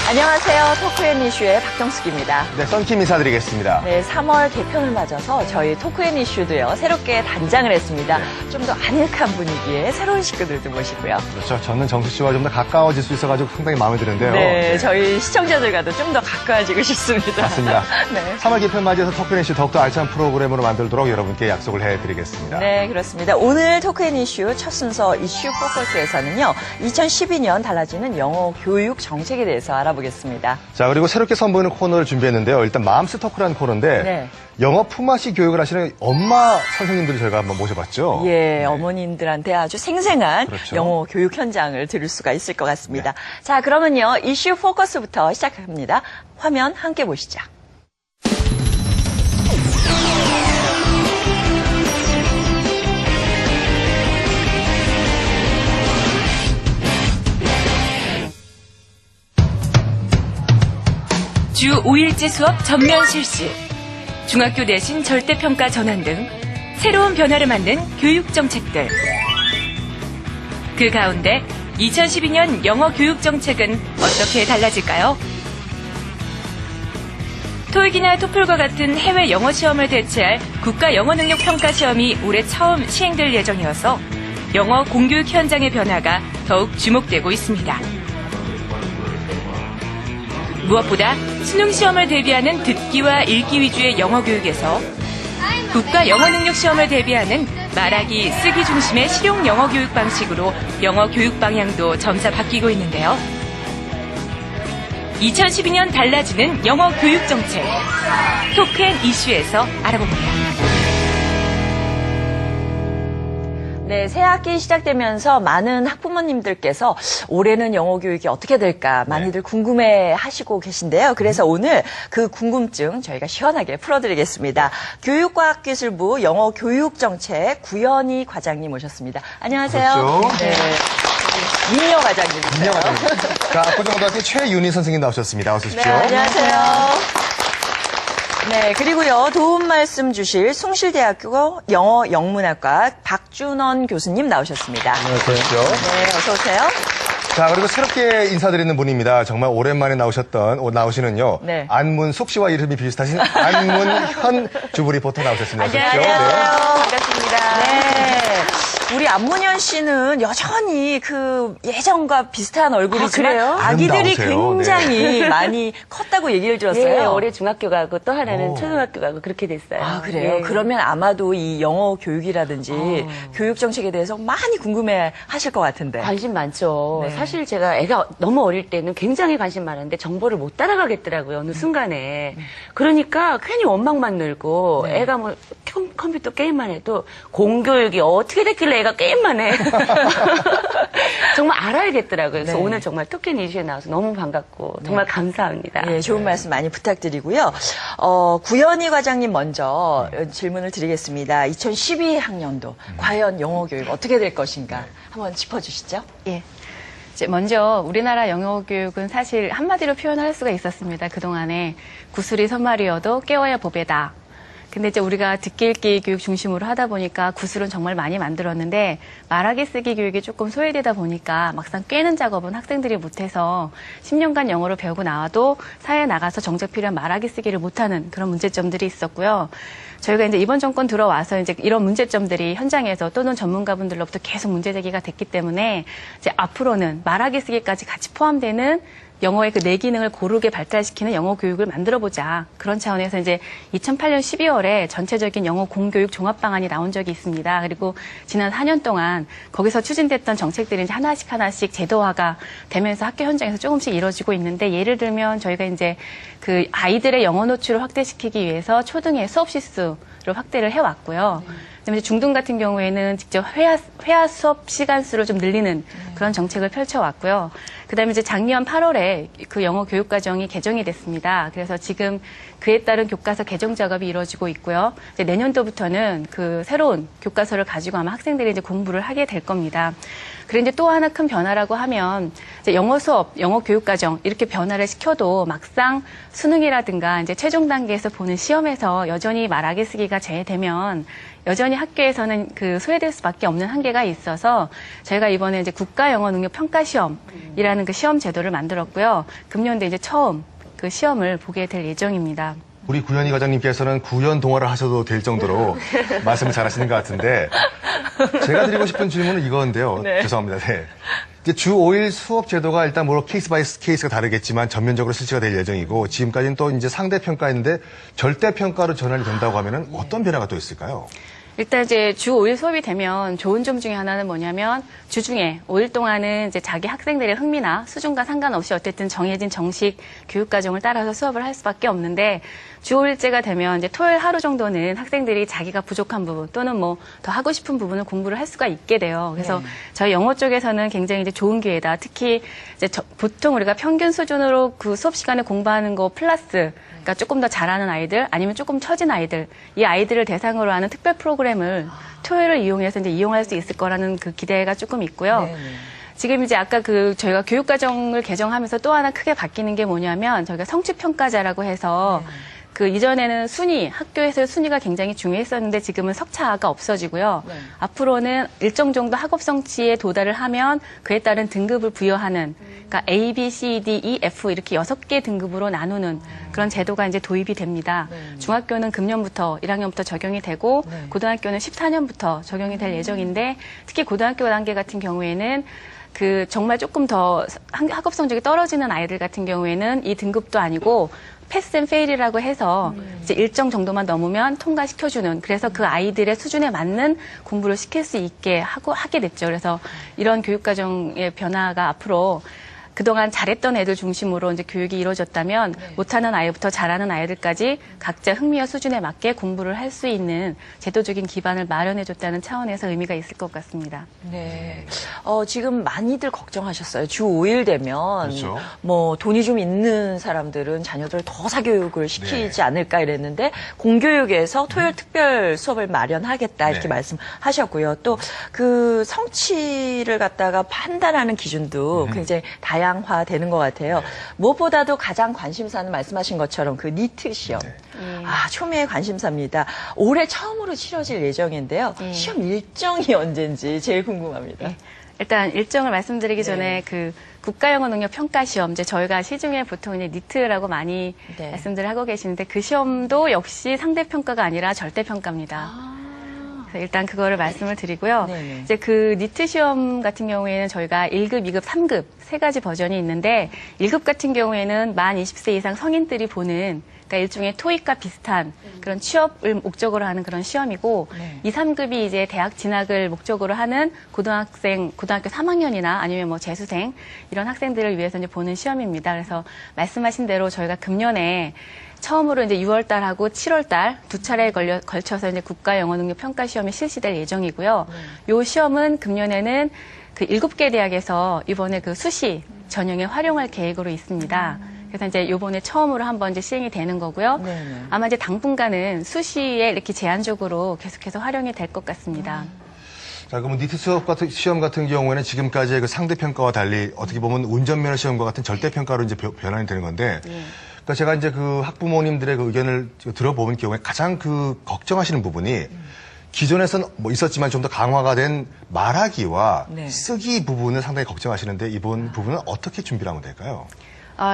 안녕하세요. 토크앤이슈의 박정숙입니다. 네, 썬킴 인사드리겠습니다. 네, 3월 개편을 맞아서 저희 토크앤이슈도요, 새롭게 단장을 했습니다. 좀 더 아늑한 분위기에 새로운 식구들도 모시고요. 그렇죠. 저는 정수 씨와 좀 더 가까워질 수 있어가지고 상당히 마음에 드는데요. 네, 저희 시청자들과도 좀 더 가까워지고 싶습니다. 맞습니다. 네. 3월 개편 맞이해서 토크앤이슈 더욱더 알찬 프로그램으로 만들도록 여러분께 약속을 해드리겠습니다. 네, 그렇습니다. 오늘 토크앤이슈 첫 순서 이슈 포커스에서는요, 2012년 달라지는 영어 교육 정책에 대해서 알아보겠습니다. 자, 그리고 새롭게 선보이는 코너를 준비했는데요. 일단 맘스 토크라는 코너인데 네. 영어 품앗이 교육을 하시는 엄마 선생님들을 저희가 한번 모셔봤죠. 예, 어머님들한테 아주 생생한 그렇죠. 영어 교육 현장을 들을 수가 있을 것 같습니다. 자, 그러면요, 이슈 포커스부터 시작합니다. 화면 함께 보시죠. 주 5일제 수업 전면 실시, 중학교 내신 절대평가 전환 등 새로운 변화를 맞는 교육 정책들. 그 가운데 2012년 영어 교육 정책은 어떻게 달라질까요? 토익이나 토플과 같은 해외 영어 시험을 대체할 국가 영어 능력 평가 시험이 올해 처음 시행될 예정이어서 영어 공교육 현장의 변화가 더욱 주목되고 있습니다. 무엇보다 수능 시험을 대비하는 듣기와 읽기 위주의 영어 교육에서 국가 영어 능력 시험을 대비하는 말하기, 쓰기 중심의 실용 영어 교육 방식으로 영어 교육 방향도 점차 바뀌고 있는데요. 2012년 달라지는 영어 교육 정책, 토크앤이슈에서 알아봅니다. 네, 새 학기 시작되면서 많은 학부모님들께서 올해는 영어 교육이 어떻게 될까 많이들 궁금해 하시고 계신데요. 그래서 오늘 그 궁금증 저희가 시원하게 풀어드리겠습니다. 교육과학기술부 영어 교육정책 구현희 과장님 모셨습니다. 안녕하세요. 그렇죠. 네. 민여 과장님이세요. 민여 과장님. 자, 압구정고등학교 최윤희 선생님 나오셨습니다. 어서 오십시오. 네, 안녕하세요. 네, 그리고요, 도움 말씀 주실 숭실대학교 영어 영문학과 박준원 교수님 나오셨습니다. 안녕하세요. 네, 어서오세요. 자, 그리고 새롭게 인사드리는 분입니다. 정말 오랜만에 나오시는요. 네. 안문숙 씨와 이름이 비슷하신 안문현 주부 리포터 나오셨습니다. 어서 오십시오. 안녕하세요. 반갑습니다. 네. 우리 안문현 씨는 여전히 그 예전과 비슷한 얼굴이지만 그래요? 아기들이 아름다우세요. 굉장히 많이 컸다고 얘기를 들었어요. 예, 올해 중학교 가고 또 하나는 오. 초등학교 가고 그렇게 됐어요. 아, 그래요? 예. 그러면 아마도 이 영어 교육이라든지 교육 정책에 대해서 많이 궁금해 하실 것 같은데. 관심 많죠. 네. 사실 제가 애가 너무 어릴 때는 굉장히 관심 많은데 정보를 못 따라가겠더라고요. 어느 순간에. 그러니까 괜히 원망만 늘고 네. 애가 뭐 컴퓨터 게임만 해도 공교육이 어떻게 됐길래 애가 게임만 해. 정말 알아야겠더라고요. 그래서 네. 오늘 정말 토큰 이슈에 나와서 너무 반갑고 정말 감사합니다. 예, 좋은 말씀 많이 부탁드리고요. 구현희 과장님 먼저 질문을 드리겠습니다. 2012학년도 과연 영어 교육 어떻게 될 것인가 한번 짚어주시죠. 예. 이제 먼저 우리나라 영어 교육은 사실 한마디로 표현할 수가 있었습니다. 그동안에 구슬이 선말이어도 깨워야 보배다. 근데 이제 우리가 듣기 읽기 교육 중심으로 하다 보니까 구슬은 정말 많이 만들었는데 말하기 쓰기 교육이 조금 소외되다 보니까 막상 꿰는 작업은 학생들이 못해서 10년간 영어를 배우고 나와도 사회에 나가서 정작 필요한 말하기 쓰기를 못하는 그런 문제점들이 있었고요. 저희가 이제 이번 정권 들어와서 이제 이런 문제점들이 현장에서 또는 전문가분들로부터 계속 문제 제기가 됐기 때문에 이제 앞으로는 말하기 쓰기까지 같이 포함되는 영어의 그 내 기능을 고르게 발달시키는 영어 교육을 만들어보자. 그런 차원에서 이제 2008년 12월에 전체적인 영어 공교육 종합 방안이 나온 적이 있습니다. 그리고 지난 4년 동안 거기서 추진됐던 정책들이 이제 하나씩 제도화가 되면서 학교 현장에서 조금씩 이루어지고 있는데 예를 들면 저희가 이제 그 아이들의 영어 노출을 확대시키기 위해서 초등의 수업 시수를 확대를 해왔고요. 그다음에 중등 같은 경우에는 직접 회화 수업 시간 수를 좀 늘리는 그런 정책을 펼쳐왔고요. 그다음에 이제 작년 8월에 그 영어 교육 과정이 개정이 됐습니다. 그래서 지금 그에 따른 교과서 개정 작업이 이루어지고 있고요. 이제 내년도부터는 그 새로운 교과서를 가지고 아마 학생들이 이제 공부를 하게 될 겁니다. 그리고 이제 또 하나 큰 변화라고 하면 이제 영어 수업, 영어 교육 과정 이렇게 변화를 시켜도 막상 수능이라든가 이제 최종 단계에서 보는 시험에서 여전히 말하기 쓰기가 제외되면 여전히 학교에서는 그 소외될 수밖에 없는 한계가 있어서 저희가 이번에 이제 국가 영어 능력 평가 시험이라는 그 시험 제도를 만들었고요. 금년도에 이제 처음 그 시험을 보게 될 예정입니다. 우리 구현희 과장님께서는 구현 동화를 하셔도 될 정도로 말씀을 잘하시는 것 같은데 제가 드리고 싶은 질문은 이건데요. 죄송합니다. 네. 이제 주 5일 수업 제도가 일단 뭐 케이스 바이 케이스가 다르겠지만 전면적으로 실시가 될 예정이고 지금까지는 또 이제 상대 평가인데 절대 평가로 전환이 된다고 하면은 어떤 변화가 또 있을까요? 일단 이제 주 5일 수업이 되면 좋은 점 중에 하나는 뭐냐면 주중에 5일 동안은 이제 자기 학생들의 흥미나 수준과 상관없이 어쨌든 정해진 정식 교육 과정을 따라서 수업을 할 수밖에 없는데 주 5일째가 되면 이제 토요일 하루 정도는 학생들이 자기가 부족한 부분 또는 뭐 더 하고 싶은 부분을 공부를 할 수가 있게 돼요. 그래서 저희 영어 쪽에서는 굉장히 이제 좋은 기회다. 특히 이제 보통 우리가 평균 수준으로 그 수업 시간에 공부하는 거 플러스 그러니까 조금 더 잘하는 아이들 아니면 조금 처진 아이들 이 아이들을 대상으로 하는 특별 프로그램을 토요일을 이용해서 이제 이용할 수 있을 거라는 그 기대가 조금 있고요. 지금 이제 아까 그 저희가 교육과정을 개정하면서 또 하나 크게 바뀌는 게 뭐냐면 저희가 성취평가자라고 해서 그 이전에는 순위, 학교에서의 순위가 굉장히 중요했었는데 지금은 석차가 없어지고요. 앞으로는 일정 정도 학업 성취에 도달을 하면 그에 따른 등급을 부여하는 그러니까 A, B, C, D, E, F 이렇게 6개 등급으로 나누는 그런 제도가 이제 도입이 됩니다. 중학교는 금년부터 1학년부터 적용이 되고 고등학교는 14년부터 적용이 될 예정인데 특히 고등학교 단계 같은 경우에는 그 정말 조금 더 학업 성적이 떨어지는 아이들 같은 경우에는 이 등급도 아니고 패스 앤 페일이라고 해서 이제 일정 정도만 넘으면 통과시켜주는 그래서 그 아이들의 수준에 맞는 공부를 시킬 수 있게 하게 됐죠. 그래서 이런 교육과정의 변화가 앞으로 그동안 잘했던 애들 중심으로 이제 교육이 이루어졌다면 못하는 아이부터 잘하는 아이들까지 각자 흥미와 수준에 맞게 공부를 할 수 있는 제도적인 기반을 마련해줬다는 차원에서 의미가 있을 것 같습니다. 네. 지금 많이들 걱정하셨어요. 주 5일 되면 그렇죠. 뭐 돈이 좀 있는 사람들은 자녀들을 더 사교육을 시키지 않을까 이랬는데 공교육에서 토요일 특별 수업을 마련하겠다 이렇게 말씀하셨고요. 또 그 성취를 갖다가 판단하는 기준도 굉장히 다양화되는 것 같아요. 무엇보다도 가장 관심사는 말씀하신 것처럼 그 니트 시험. 초미의 관심사입니다. 올해 처음으로 치러질 예정인데요. 시험 일정이 언젠지 제일 궁금합니다. 일단 일정을 말씀드리기 전에 그 국가영어 능력 평가 시험 이제 저희가 시중에 보통 이제 니트라고 많이 말씀들을 하고 계시는데 그 시험도 역시 상대 평가가 아니라 절대 평가입니다. 일단 그거를 말씀을 드리고요. 이제 그 니트 시험 같은 경우에는 저희가 1급, 2급, 3급 세 가지 버전이 있는데 1급 같은 경우에는 만 20세 이상 성인들이 보는 그러니까 일종의 토익과 비슷한 그런 취업을 목적으로 하는 그런 시험이고 2, 3급이 이제 대학 진학을 목적으로 하는 고등학교 3학년이나 아니면 뭐 재수생 이런 학생들을 위해서 이제 보는 시험입니다. 그래서 말씀하신 대로 저희가 금년에 처음으로 이제 6월달하고 7월달 두 차례에 걸쳐서 이제 국가 영어 능력 평가 시험이 실시될 예정이고요. 요 시험은 금년에는 그 7개 대학에서 이번에 그 수시 전형에 활용할 계획으로 있습니다. 그래서 이제 요번에 처음으로 한번 이제 시행이 되는 거고요. 아마 이제 당분간은 수시에 이렇게 제한적으로 계속해서 활용이 될 것 같습니다. 자, 그러면 니트 시험 같은 경우에는 지금까지의 그 상대 평가와 달리 어떻게 보면 운전면허 시험과 같은 절대 평가로 이제 변환이 되는 건데 그러니까 제가 이제 그 학부모님들의 그 의견을 들어보는 경우에 가장 그 걱정하시는 부분이 기존에서는 뭐 있었지만 좀 더 강화가 된 말하기와 쓰기 부분을 상당히 걱정하시는데 이번 부분은 어떻게 준비를 하면 될까요?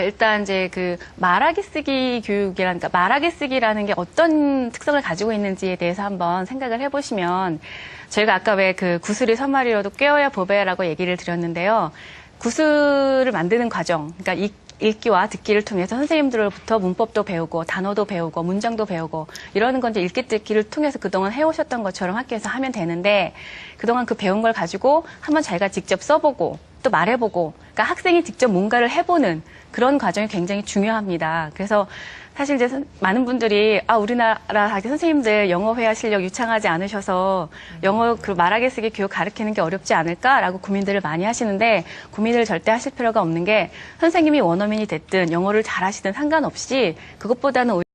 일단 이제 그 말하기 쓰기 교육이라니까 말하기 쓰기라는 게 어떤 특성을 가지고 있는지에 대해서 한번 생각을 해보시면 저희가 아까 왜 그 구슬이 선말이라도 꿰어야 보배라고 얘기를 드렸는데요. 구슬을 만드는 과정, 그러니까 읽기와 듣기를 통해서 선생님들로부터 문법도 배우고 단어도 배우고 문장도 배우고 이러는 건 이제 읽기 듣기를 통해서 그동안 해오셨던 것처럼 학교에서 하면 되는데 그동안 그 배운 걸 가지고 한번 자기가 직접 써보고 또 말해보고 그러니까 학생이 직접 뭔가를 해보는 그런 과정이 굉장히 중요합니다. 그래서 사실 이제 많은 분들이 우리나라 선생님들 영어 회화 실력 유창하지 않으셔서 영어 그 말하기 쓰기 교육 가르치는 게 어렵지 않을까라고 고민들을 많이 하시는데 고민을 절대 하실 필요가 없는 게 선생님이 원어민이 됐든 영어를 잘하시든 상관없이 그것보다는